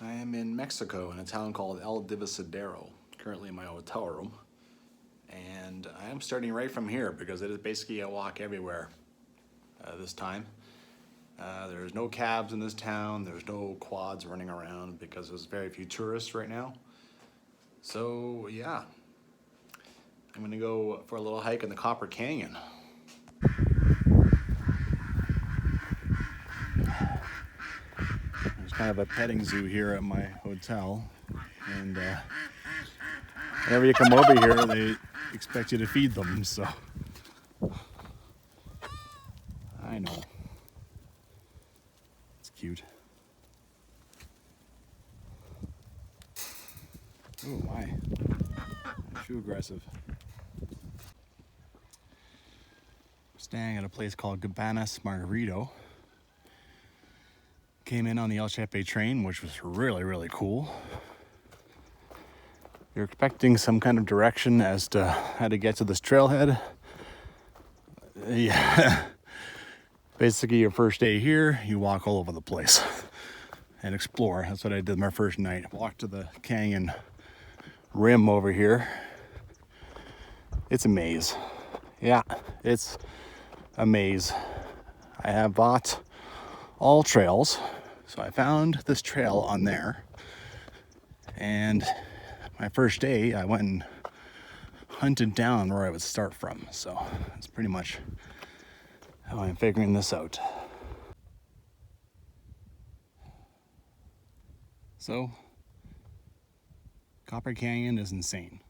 I am in Mexico in a town called El Divisadero, currently in my hotel room. And I am starting right from here because it is basically a walk everywhere this time. There's no cabs in this town, there's no quads running around because there's very few tourists right now. So yeah, I'm gonna go for a little hike in the Copper Canyon. There's kind of a petting zoo here at my hotel, and whenever you come over here, they expect you to feed them, so I know. It's cute. Oh my, too aggressive. Staying at a place called Cabanas Margarito. Came in on the El Chepe train, which was really cool. You're expecting some kind of direction as to how to get to this trailhead. Yeah. Basically, your first day here, you walk all over the place and explore. That's what I did my first night. Walked to the canyon rim over here. It's a maze. Yeah, it's a maze. I have bought all trails, so I found this trail on there, and my first day I went and hunted down where I would start from, so that's pretty much how I'm figuring this out. So Copper Canyon is insane.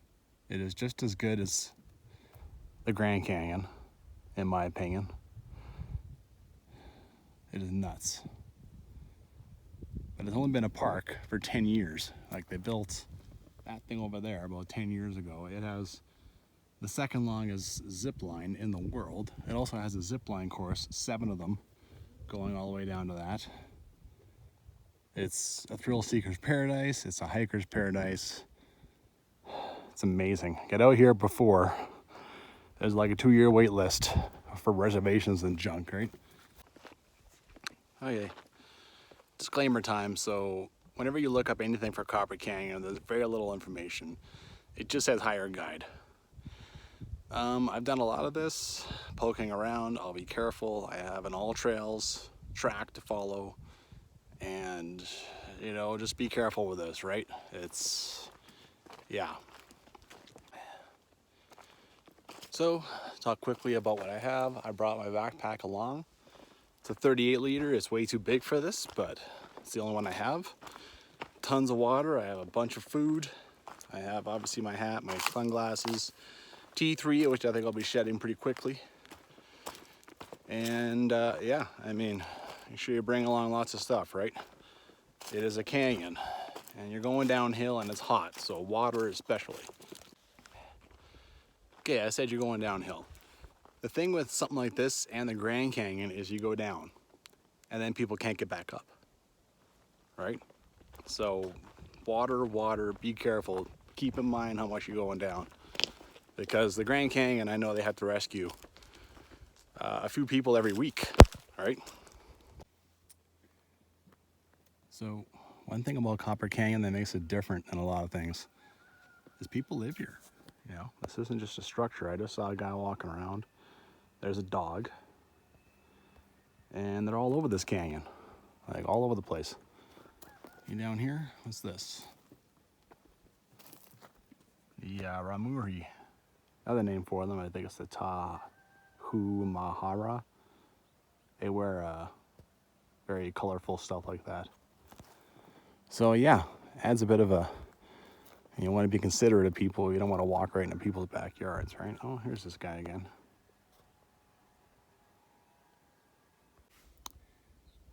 It is just as good as the Grand Canyon, in my opinion. It is nuts. But it's only been a park for 10 years. Like, they built that thing over there about 10 years ago. It has the second longest zip line in the world. It also has a zip line course, 7 of them, going all the way down to that. It's a thrill seeker's paradise. It's a hiker's paradise. It's amazing. Get out here before there's like a 2-year wait list for reservations and junk, right? Okay, disclaimer time. So whenever you look up anything for Copper Canyon, there's very little information. It just says hire guide. I've done a lot of this, poking around. I'll be careful. I have an all trails track to follow, and just be careful with this, right? Yeah. So, talk quickly about what I have. I brought my backpack along. It's a 38 liter. It's way too big for this, but it's the only one I have. Tons of water. I have a bunch of food. I have obviously my hat, my sunglasses, T3, which I think I'll be shedding pretty quickly. And yeah, make sure you bring along lots of stuff, right? It is a canyon, and you're going downhill and it's hot, so water especially. Okay, I said you're going downhill. The thing with something like this and the Grand Canyon is you go down and then people can't get back up, right? So water, be careful. Keep in mind how much you're going down, because the Grand Canyon, I know they have to rescue a few people every week, right? So one thing about Copper Canyon that makes it different than a lot of things is people live here. This isn't just a structure. I just saw a guy walking around. There's a dog, and they're all over this canyon, like all over the place. You down here? What's this? The Raramuri. Another name for them, I think it's the Tahumahara. They wear very colorful stuff like that. So yeah, adds a bit of a. You want to be considerate of people. You don't want to walk right into people's backyards, right? Oh, here's this guy again.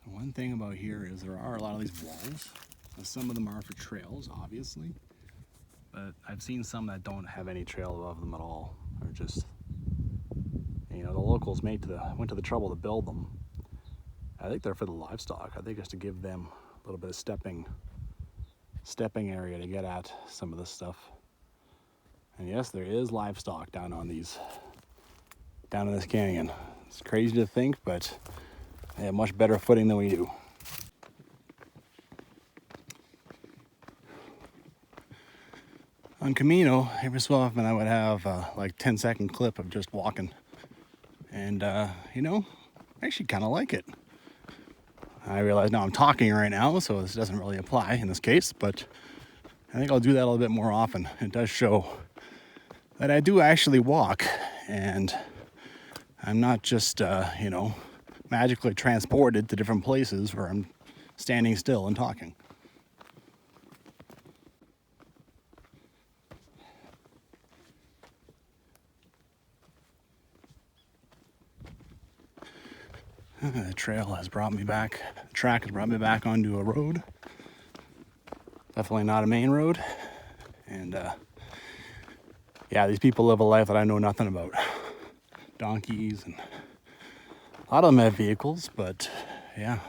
One thing about here is there are a lot of these walls. Now, some of them are for trails, obviously, but I've seen some that don't have any trail above them at all, or just, the locals went to the trouble to build them. I think they're for the livestock. I think it's to give them a little bit of stepping area to get at some of this stuff. And yes, there is livestock down in this canyon. It's crazy to think, but they have much better footing than we do. On Camino, every so often I would have like 10-second clip of just walking. And, you know, I actually kind of like it. I realize now I'm talking right now, so this doesn't really apply in this case, but I think I'll do that a little bit more often. It does show that I do actually walk, and I'm not just, you know, magically transported to different places where I'm standing still and talking. The trail has brought me back, the track has brought me back onto a road. Definitely not a main road. And yeah, these people live a life that I know nothing about. Donkeys, and a lot of them have vehicles, but yeah.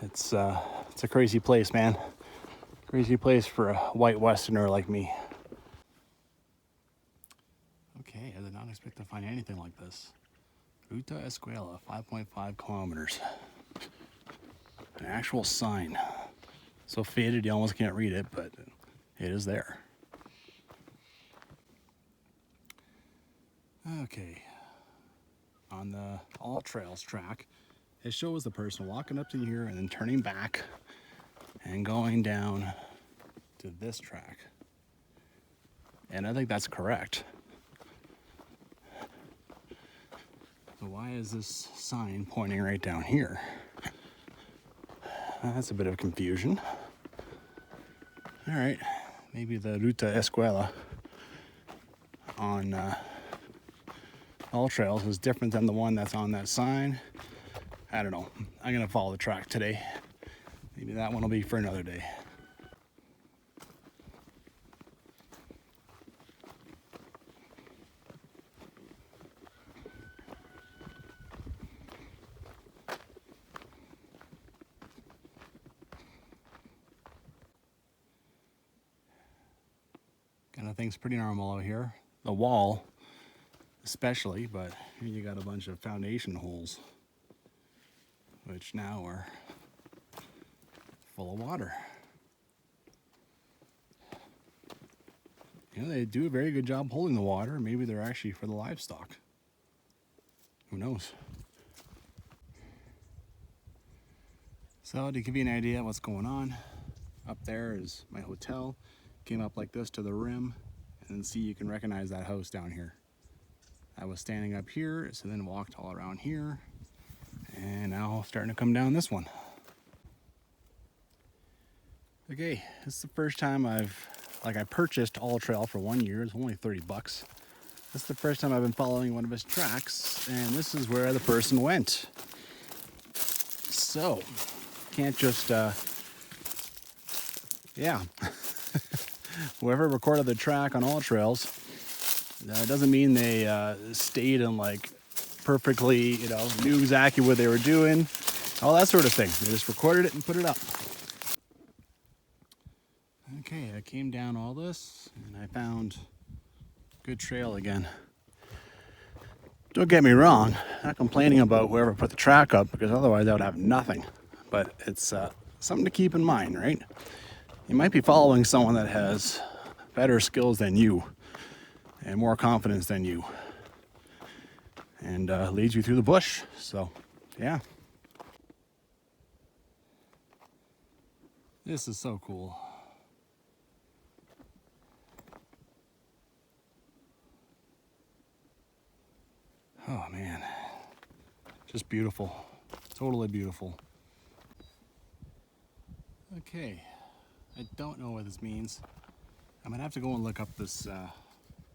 It's a crazy place, man. Crazy place for a white Westerner like me. Okay, I did not expect to find anything like this. Ruta Escuela, 5.5 kilometers. An actual sign. So faded you almost can't read it, but it is there. Okay. On the All Trails track, it shows the person walking up to here and then turning back and going down to this track. And I think that's correct. So why is this sign pointing right down here? That's a bit of confusion. All right, maybe the Ruta Escuela on All Trails is different than the one that's on that sign. I don't know. I'm gonna follow the track today. Maybe that one will be for another day. Kind of things pretty normal out here. The wall, especially, but here you got a bunch of foundation holes, which now are full of water. You know, they do a very good job holding the water. Maybe they're actually for the livestock. Who knows? So to give you an idea of what's going on, up there is my hotel. Came up like this to the rim, and then see, you can recognize that house down here. I was standing up here, so then walked all around here, and now starting to come down this one. Okay, this is the first time I purchased All Trail for 1 year. It's only 30 bucks. This is the first time I've been following one of his tracks, and this is where the person went. So, can't just, yeah. Whoever recorded the track on All Trails, doesn't mean they stayed and like perfectly, you know, knew exactly what they were doing, all that sort of thing. They just recorded it and put it up. Okay, I came down all this and I found good trail again. Don't get me wrong, not complaining about whoever put the track up, because otherwise I would have nothing. But it's something to keep in mind, right? You might be following someone that has better skills than you and more confidence than you, and leads you through the bush. So, yeah. This is so cool. Oh man, just beautiful, totally beautiful. Okay, I don't know what this means. I'm gonna have to go and look up this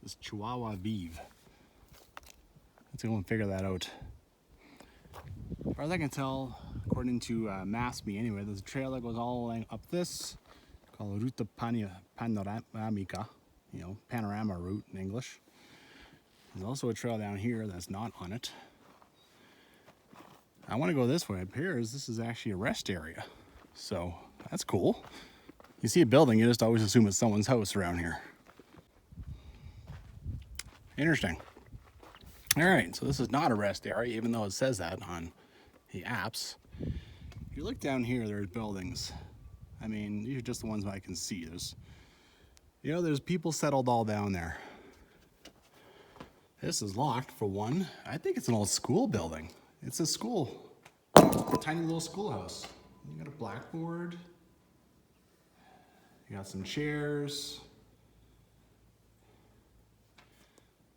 this Chihuahua Vive. Let's go and figure that out. As far as I can tell, according to MassMe anyway, there's a trail that goes all the way up this, called Ruta Panoramica, you know, panorama route in English. There's also a trail down here that's not on it. I want to go this way. It appears this is actually a rest area, so that's cool. You see a building, you just always assume it's someone's house around here. Interesting. All right, so this is not a rest area, even though it says that on the apps. If you look down here, there's buildings. I mean, these are just the ones that I can see. There's You know, there's people settled all down there. This is locked for one. I think it's an old school building. It's a school, a tiny little schoolhouse. You got a blackboard. You got some chairs.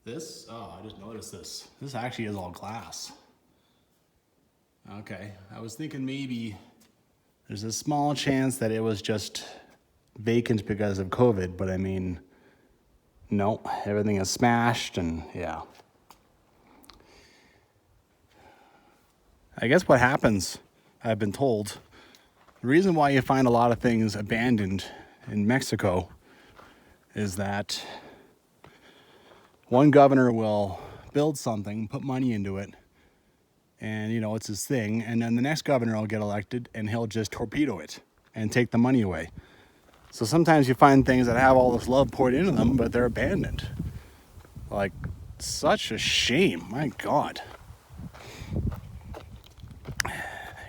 This, oh, I just noticed this. This actually is all glass. Okay, I was thinking maybe there's a small chance that it was just vacant because of COVID, but I mean, no, everything is smashed and yeah. I guess what happens, I've been told, the reason why you find a lot of things abandoned in Mexico is that one governor will build something, put money into it, and you know, it's his thing, and then the next governor will get elected and he'll just torpedo it and take the money away. So sometimes you find things that have all this love poured into them, but they're abandoned. Like, such a shame, my God.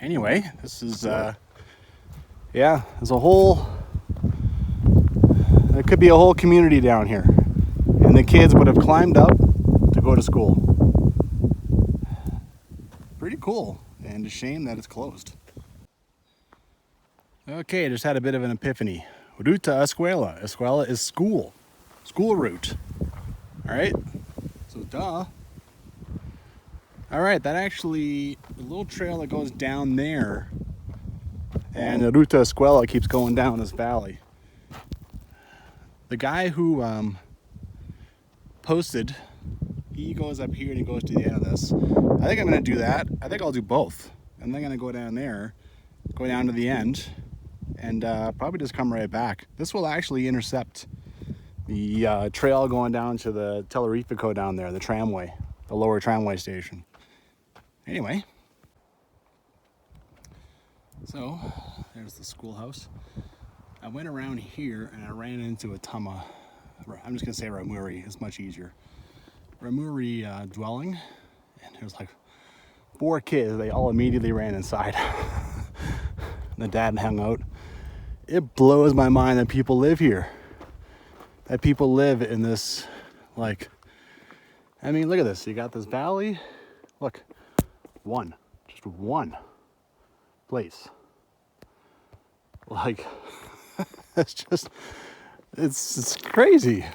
Anyway, this is, yeah, there's a whole, there could be a whole community down here. And the kids would have climbed up to go to school. Pretty cool, and a shame that it's closed. Okay, just had a bit of an epiphany. Ruta Escuela. Escuela is school. School route. Alright? So duh. Alright, that actually, the little trail that goes down there, and the Ruta Escuela keeps going down this valley. The guy who posted, he goes up here and he goes to the end of this. I think I'm going to do that. I think I'll do both. And then I'm going to go down there, go down to the end, and probably just come right back. This will actually intercept the trail going down to the Telerifico down there, the tramway, the lower tramway station. Anyway, so there's the schoolhouse. I went around here and I ran into a Tama, I'm just gonna say Raramuri, it's much easier. Raramuri dwelling, and there's like 4 kids, they all immediately ran inside. The dad hung out. It blows my mind that people live here. That people live in this, like, I mean, look at this. You got this valley. Look, just one place. Like, it's just, it's crazy.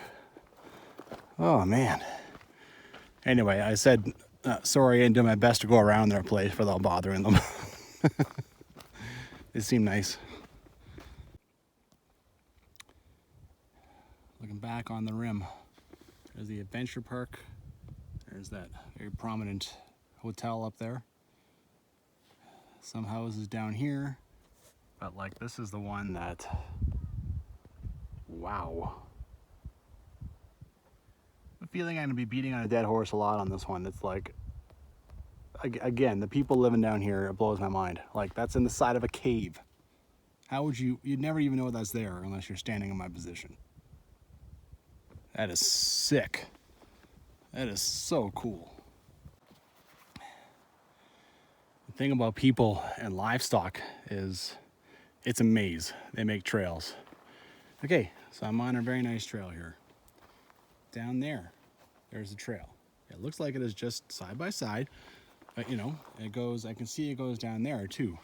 Oh, man. Anyway, I said, sorry, I didn't do my best to go around their place without bothering them. They seem nice. Looking back on the rim, there's the adventure park. There's that very prominent hotel up there. Some houses down here, but like this is the one that, wow. I'm feeling I'm gonna be beating on a dead horse a lot on this one. It's like, again, the people living down here, it blows my mind. Like, that's in the side of a cave. How would you'd never even know that's there unless you're standing in my position. That is sick. That is so cool. The thing about people and livestock is it's a maze. They make trails. Okay, so I'm on a very nice trail here. Down there, there's a trail. It looks like it is just side by side, but you know, it goes, I can see it goes down there too.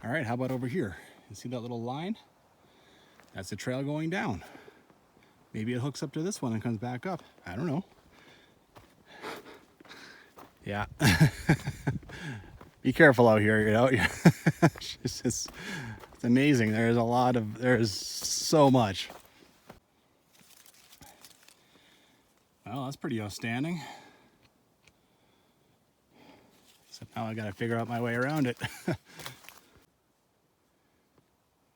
All right, how about over here? You see that little line? That's the trail going down. Maybe it hooks up to this one and comes back up. I don't know. Yeah. Be careful out here, you know. It's amazing. There's so much. Well, that's pretty outstanding. So now I gotta figure out my way around it.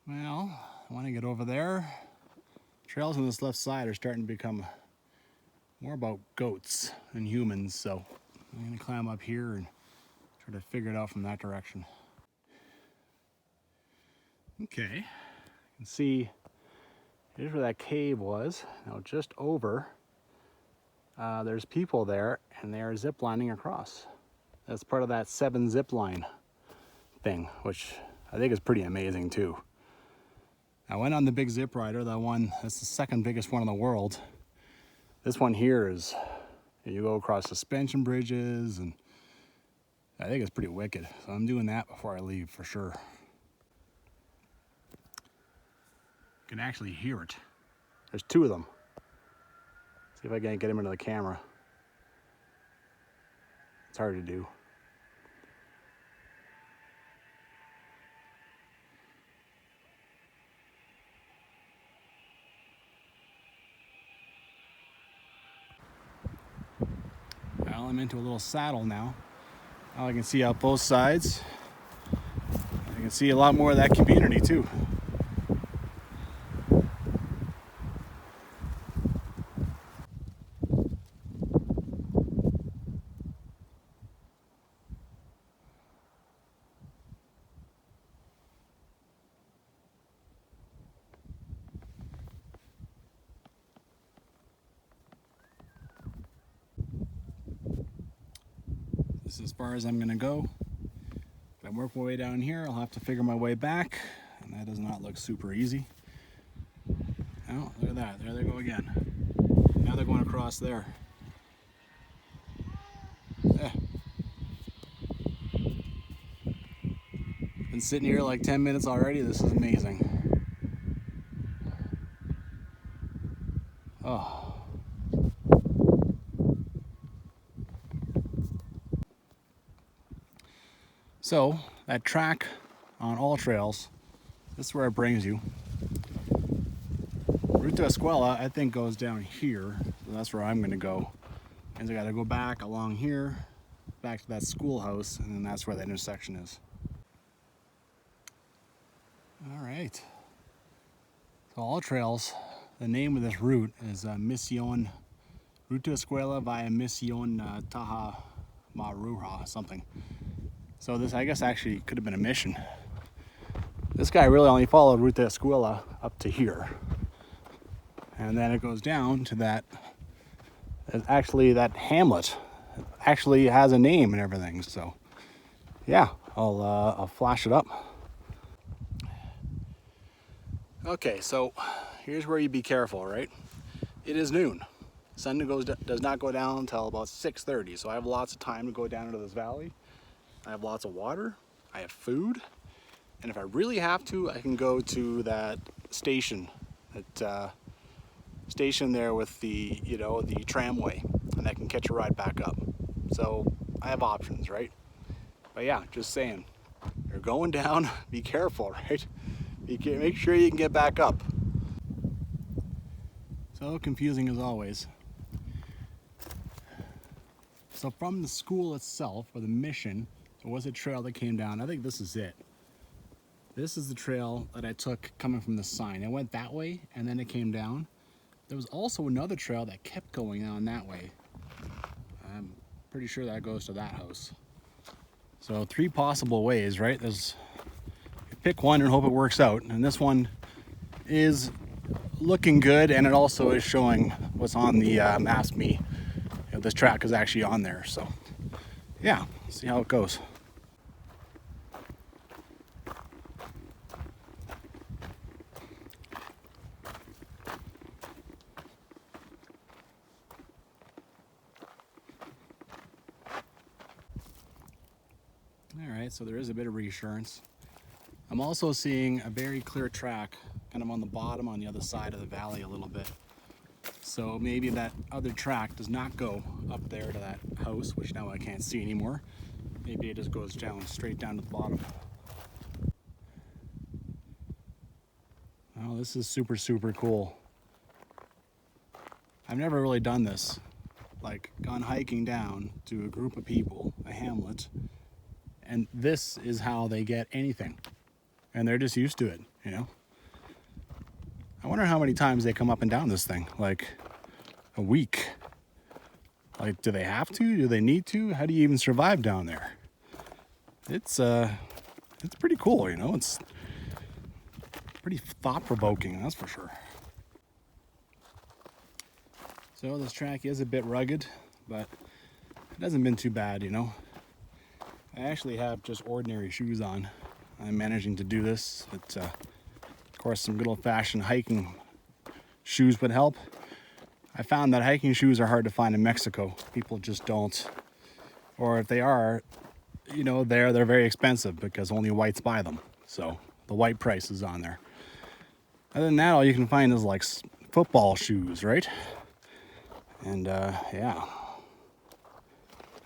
Well, I want to get over there. Trails on this left side are starting to become more about goats than humans, so I'm gonna climb up here and try to figure it out from that direction. Okay, you can see here's where that cave was. Now just over, there's people there and they are zip lining across. That's part of that 7 zip line thing, which I think is pretty amazing too. I went on the big zip rider, that's the second biggest one in the world. This one here is, you go across suspension bridges, and I think it's pretty wicked. So I'm doing that before I leave for sure. You can actually hear it. There's two of them. See if I can get them into the camera. It's hard to do. Well, I'm into a little saddle now. Now I can see out both sides. I can see a lot more of that community too. This is as far as I'm gonna go. If I work my way down here, I'll have to figure my way back, and that does not look super easy. Oh, look at that, there they go again. Now they're going across there. Been sitting here like 10 minutes already, this is amazing. Oh. So, that track on all trails, this is where it brings you. Ruta Escuela, I think, goes down here, so that's where I'm going to go. And I got to go back along here, back to that schoolhouse, and then that's where that intersection is. All right. So all trails, the name of this route is Mission, Ruta Escuela via Mission Taha Maruha, something. So this, I guess, actually could have been a mission. This guy really only followed Ruta Escuela up to here. And then it goes down to that, actually that hamlet actually has a name and everything. So yeah, I'll flash it up. Okay, so here's where you be careful, right? It is noon. Sun does not go down until about 6:30, so I have lots of time to go down into this valley. I have lots of water, I have food, and if I really have to, I can go to that station, that station there with the, the tramway, and I can catch a ride back up. So I have options, right? But yeah, just saying, you're going down, be careful, right? Make sure you can get back up. So confusing as always. So from the school itself, or the mission, there was a trail that came down. I think this is it. This is the trail that I took coming from the sign. It went that way, and then it came down. There was also another trail that kept going on that way. I'm pretty sure that goes to that house. So 3 possible ways, right? There's, you pick one and hope it works out. And this one is looking good, and it also is showing what's on the Ask Me. This track is actually on there, so yeah, see how it goes. All right, so there is a bit of reassurance. I'm also seeing a very clear track kind of on the bottom on the other side of the valley a little bit. So maybe that other track does not go up there to that house, which now I can't see anymore. Maybe it just goes down, straight down to the bottom. Oh, this is super, super cool. I've never really done this. Like, gone hiking down to a group of people, a hamlet, and this is how they get anything. And they're just used to it, you know? I wonder how many times they come up and down this thing, like a week. Like, do they have to? Do they need to? How do you even survive down there? It's pretty cool, you know? It's pretty thought-provoking, that's for sure. So this track is a bit rugged, but it hasn't been too bad, you know? I actually have just ordinary shoes on. I'm managing to do this, but course, some good old-fashioned hiking shoes would help. I found that hiking shoes are hard to find in Mexico. People just don't. Or if they are, you know, they're very expensive because only whites buy them. So the white price is on there. Other than that, all you can find is like football shoes, right? And yeah,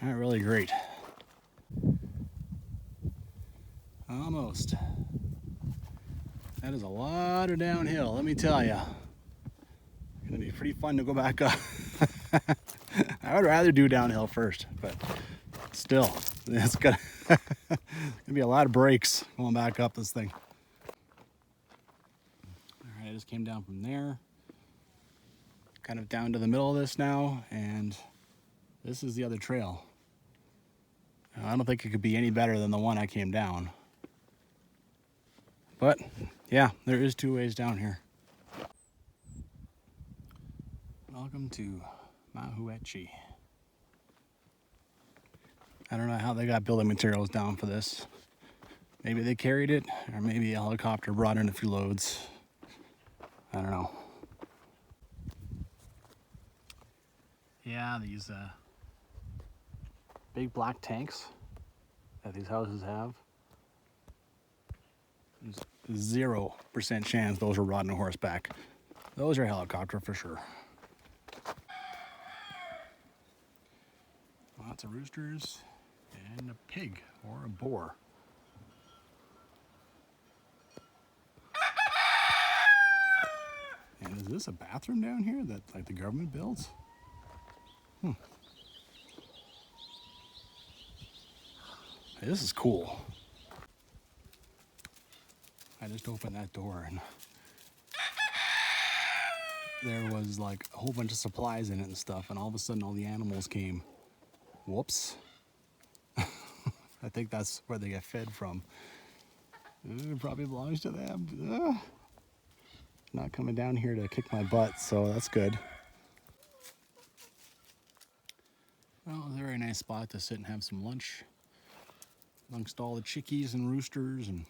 not really great. Almost. That is a lot of downhill, let me tell you. Gonna be pretty fun to go back up. I would rather do downhill first, but still, it's gonna be a lot of breaks going back up this thing. All right, I just came down from there, kind of down to the middle of this now, and this is the other trail. I don't think it could be any better than the one I came down. But yeah, there is two ways down here. Welcome to Mahuechi. I don't know how they got building materials down for this. Maybe they carried it, or maybe a helicopter brought in a few loads. I don't know. Yeah, these big black tanks that these houses have. There's 0% chance those are riding a horseback. Those are helicopter for sure. Lots of roosters and a pig or a boar. And is this a bathroom down here that like the government builds? Hey, this is cool. I just opened that door and there was like a whole bunch of supplies in it and stuff, and all of a sudden all the animals came. Whoops. I think that's where they get fed from. It probably belongs to them. Not coming down here to kick my butt, so that's good. Well, it's a very nice spot to sit and have some lunch amongst all the chickies and roosters and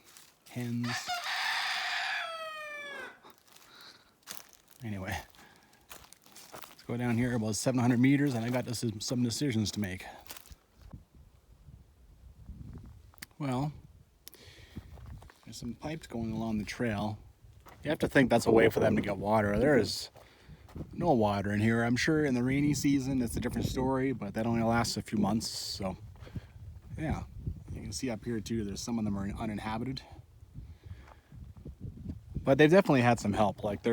hens. Anyway, let's go down here about 700 meters, and I got some decisions to make. Well, there's some pipes going along the trail. You have to think that's a way for them to get water. There is no water in here. I'm sure in the rainy season it's a different story, but that only lasts a few months. So, yeah, you can see up here too, there's some of them are uninhabited. But they've definitely had some help. Like they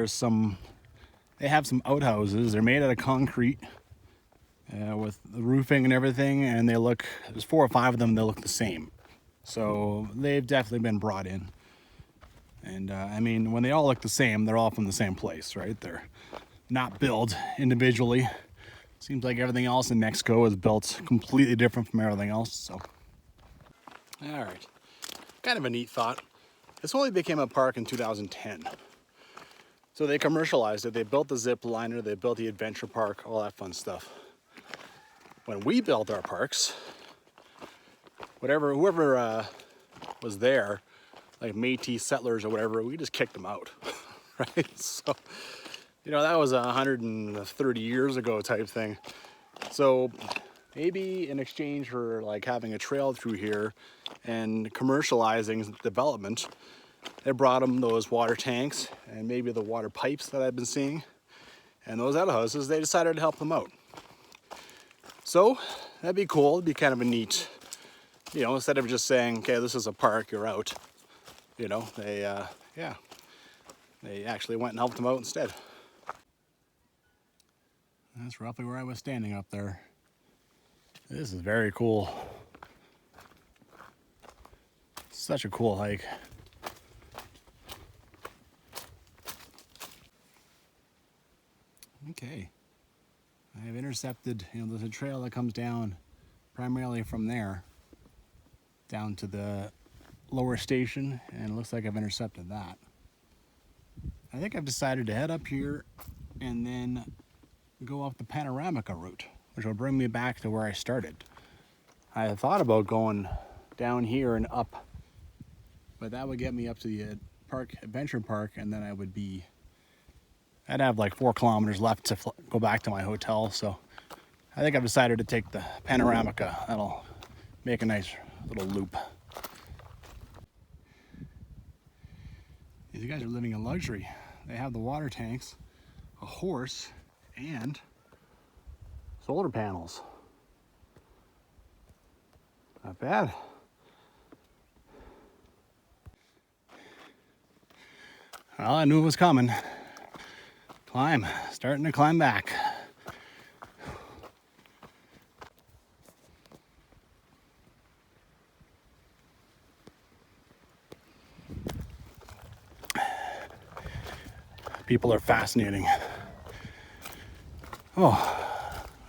have some outhouses. They're made out of concrete with the roofing and everything, and there's 4 or 5 of them that look the same. So they've definitely been brought in. And I mean, when they all look the same, they're all from the same place, right? They're not built individually. Seems like everything else in Mexico is built completely different from everything else. So, all right, kind of a neat thought. This only became a park in 2010. So they commercialized it. They built the zip liner, they built the adventure park, all that fun stuff. When we built our parks, whoever was there, like Métis settlers or whatever, we just kicked them out, right? So, you know, that was 130 years ago type thing. So maybe in exchange for like having a trail through here and commercializing development, they brought them those water tanks and maybe the water pipes that I've been seeing. And those outhouses, they decided to help them out. So that'd be cool. It'd be kind of a neat, you know, instead of just saying, okay, this is a park, you're out. You know, they actually went and helped them out instead. That's roughly where I was standing up there. This is very cool. Such a cool hike. Okay, I have intercepted, you know, there's a trail that comes down primarily from there down to the lower station, and it looks like I've intercepted that. I think I've decided to head up here and then go off the Panoramica route, which will bring me back to where I started. I had thought about going down here and up, but that would get me up to the Park Adventure Park, and then I'd have like 4 kilometers left to go back to my hotel. So I think I've decided to take the Panoramica. That'll make a nice little loop. These guys are living in luxury. They have the water tanks, a horse, and solar panels. Not bad. Well, I knew it was coming. Starting to climb back. People are fascinating. Oh,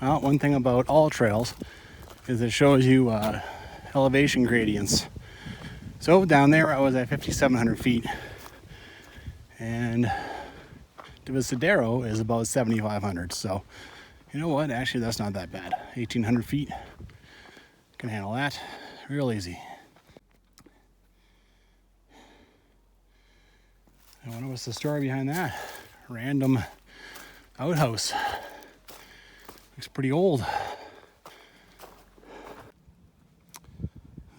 well, one thing about all trails is it shows you elevation gradients. So down there I was at 5,700 feet, and Divisadero is about 7,500. So you know what, actually that's not that bad. 1,800 feet, can handle that real easy. I wonder what's the story behind that. Random outhouse. Looks pretty old.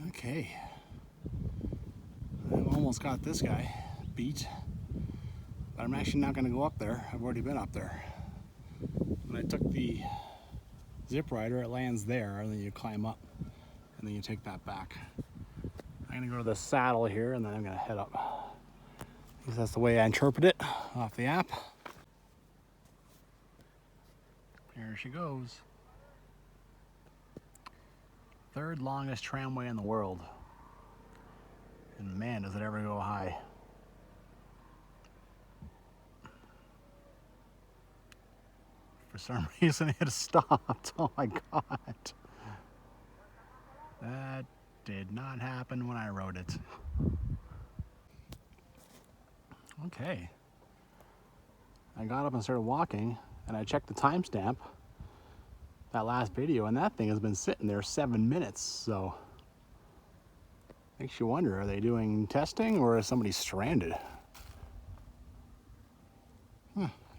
Okay. I've almost got this guy beat. But I'm actually not going to go up there. I've already been up there. When I took the zip rider, it lands there, and then you climb up, and then you take that back. I'm going to go to the saddle here, and then I'm going to head up. Because that's the way I interpret it off the app. Here she goes. 3rd longest tramway in the world. And man, does it ever go high. For some reason it stopped. Oh my God. That did not happen when I rode it. Okay. I got up and started walking, and I checked the timestamp, that last video, and that thing has been sitting there 7 minutes. So makes you wonder, are they doing testing or is somebody stranded?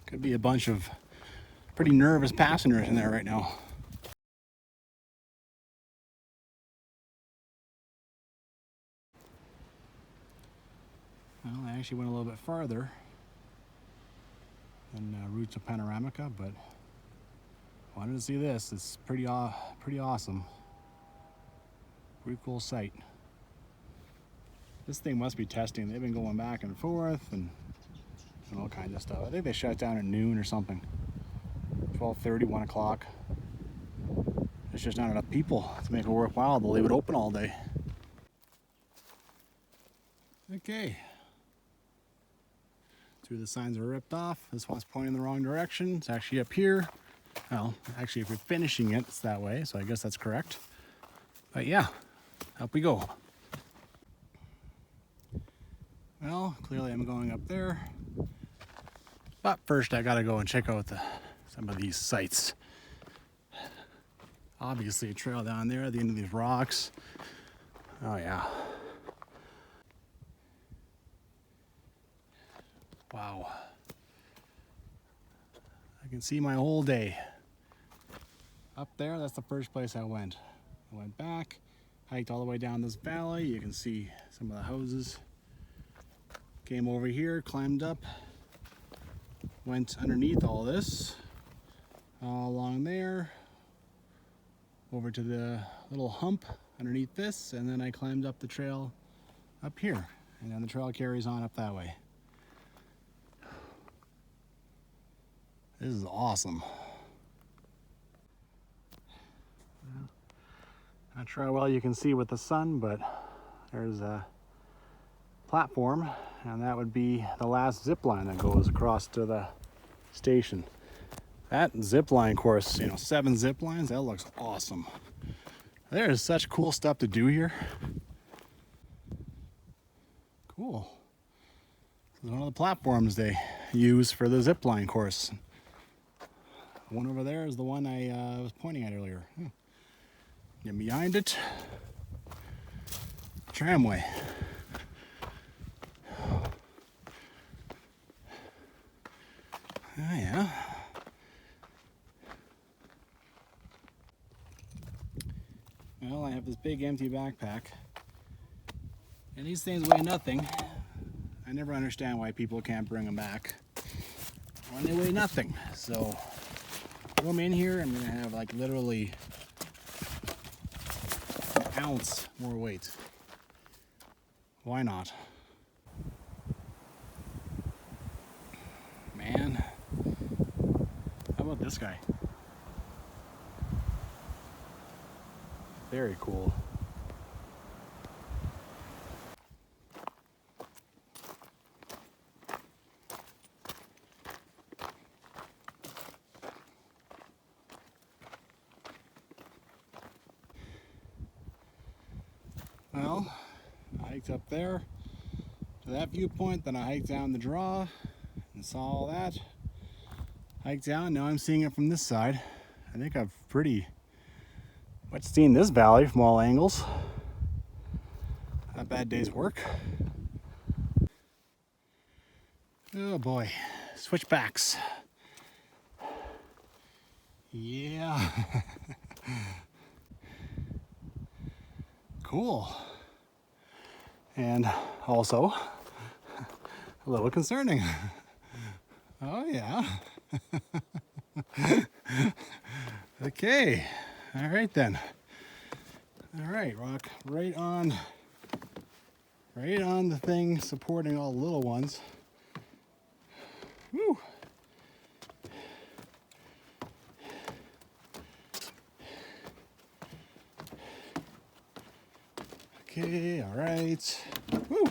Could be a bunch of pretty nervous passengers in there right now. Well, I actually went a little bit farther than Ruta Panoramica, but wanted to see this. It's pretty awesome. Pretty cool sight. This thing must be testing. They've been going back and forth and all kinds of stuff. I think they shut down at noon or something. 12:30, 1 o'clock. There's just not enough people to make it worthwhile. They'll leave it open all day. Okay. 2 of the signs are ripped off. This one's pointing in the wrong direction. It's actually up here. Well, actually, if you're finishing it, it's that way, so I guess that's correct. But yeah, up we go. Well, clearly I'm going up there. But first I gotta go and check out some of these sites. Obviously a trail down there at the end of these rocks. Oh yeah. Wow. I can see my whole day. Up there, that's the first place I went. I went back, hiked all the way down this valley. You can see some of the houses. Came over here, climbed up, went underneath all this, all along there, over to the little hump underneath this, and then I climbed up the trail up here. And then the trail carries on up that way. This is awesome. Not sure how well you can see with the sun, but there's a platform, and that would be the last zip line that goes across to the station. That zip line course, 7 zip lines, that looks awesome. There is such cool stuff to do here. Cool. This is one of the platforms they use for the zip line course. The one over there is the one I was pointing at earlier. And behind it, tramway. Oh yeah. Well, I have this big empty backpack, and these things weigh nothing. I never understand why people can't bring them back when they weigh nothing. So, throw them in here, I'm gonna have like literally an ounce more weight. Why not? Man, how about this guy? Very cool. Well, I hiked up there to that viewpoint, then I hiked down the draw and saw all that. Hiked down, now I'm seeing it from this side. I think I've pretty much seen this valley from all angles. Not a bad day's work. Oh boy, switchbacks. Yeah. Cool. And also a little concerning. Oh yeah. Okay. All right then. All right, rock right on the thing supporting all the little ones. Woo. Okay, all right. Woo.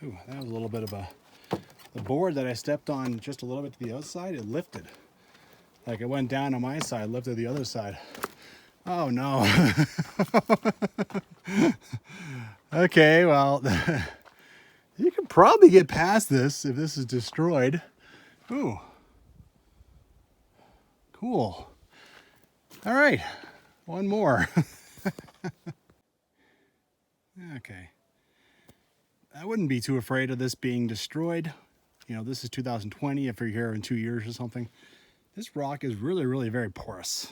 Ooh, that was a little bit of the board that I stepped on just a little bit to the outside, it lifted. Like it went down on my side, lifted the other side. Oh no. Okay, well, you can probably get past this if this is destroyed. Ooh. Cool. All right, one more. Okay. I wouldn't be too afraid of this being destroyed. You know, this is 2020. If you're here in 2 years or something, this rock is really, really very porous.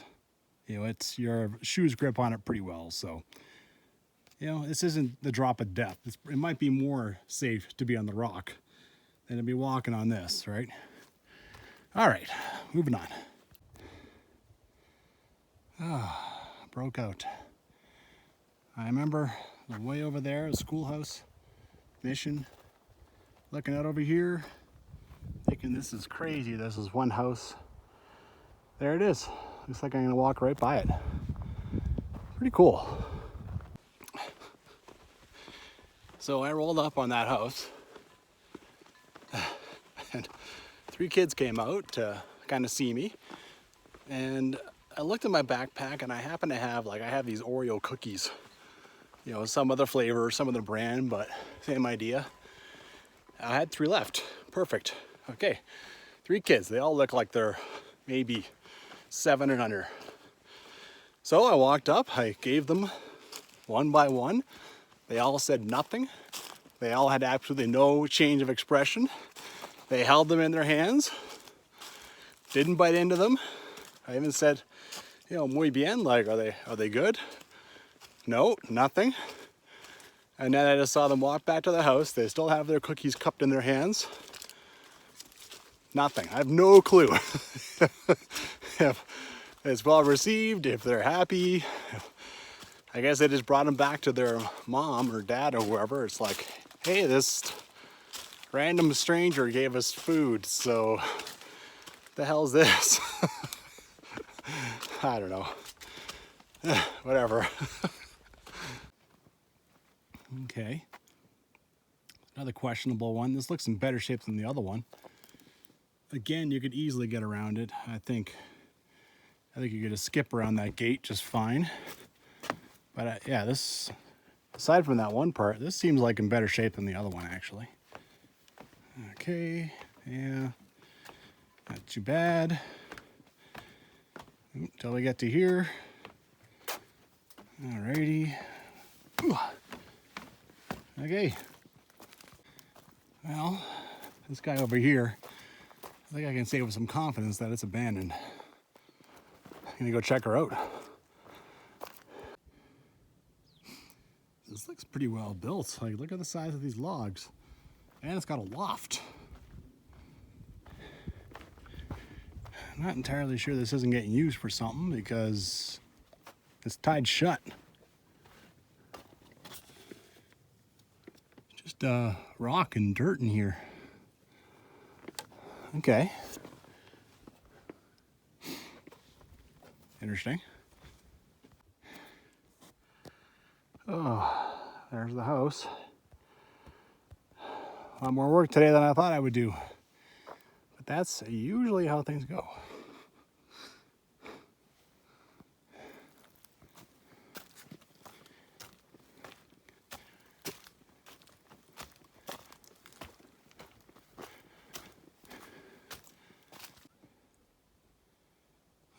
You know, it's your shoes grip on it pretty well. So, you know, this isn't the drop of death. It might be more safe to be on the rock than to be walking on this, right? All right, moving on. Ah, broke out. I remember way over there, a schoolhouse, mission, looking out over here, thinking this is crazy. This is one house. There it is. Looks like I'm gonna walk right by it. Pretty cool. So I rolled up on that house and 3 kids came out to kind of see me. And I looked at my backpack and I happen to have, I have these Oreo cookies. You know, some other flavor, some other brand, but same idea. I had 3 left. Perfect. Okay, 3 kids. They all look like they're maybe 7 and under. So I walked up, I gave them one by one. They all said nothing. They all had absolutely no change of expression. They held them in their hands, didn't bite into them. I even said, you know, muy bien, like, are they good? No, nothing. And then I just saw them walk back to the house. They still have their cookies cupped in their hands. Nothing. I have no clue if it's well received, if they're happy. I guess they just brought them back to their mom or dad or whoever. It's like, hey, this random stranger gave us food, so what the hell's this? I don't know. Whatever. Okay. Another questionable one. This looks in better shape than the other one. Again, you could easily get around it. I think you could just skip around that gate just fine. But yeah, this, aside from that one part, this seems like in better shape than the other one actually. Okay, yeah, not too bad. Until we get to here. Alrighty. Ooh. Okay. Well, this guy over here, I think I can say with some confidence that it's abandoned. I'm gonna go check her out. This looks pretty well built. Like, look at the size of these logs. And it's got a loft. I'm not entirely sure this isn't getting used for something because it's tied shut. Just rock and dirt in here. Okay. Interesting. Oh, there's the house. A lot more work today than I thought I would do. But that's usually how things go.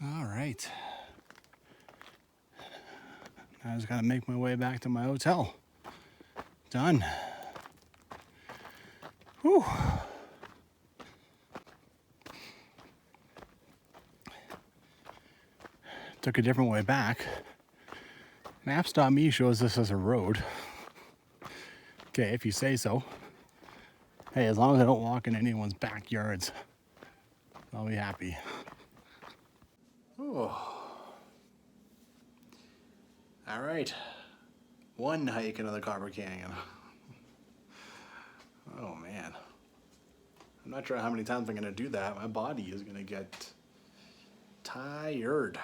All right. I just gotta make my way back to my hotel. Done. Whew. Took a different way back. Maps.me shows this as a road. Okay, if you say so. Hey, as long as I don't walk in anyone's backyards, I'll be happy. Oh. All right. One hike into the Copper Canyon. Oh man. I'm not sure how many times I'm gonna do that. My body is gonna get tired.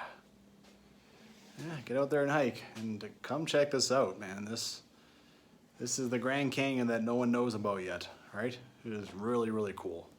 Yeah, get out there and hike and come check this out, man. This is the Grand Canyon that no one knows about yet, right? It is really, really cool.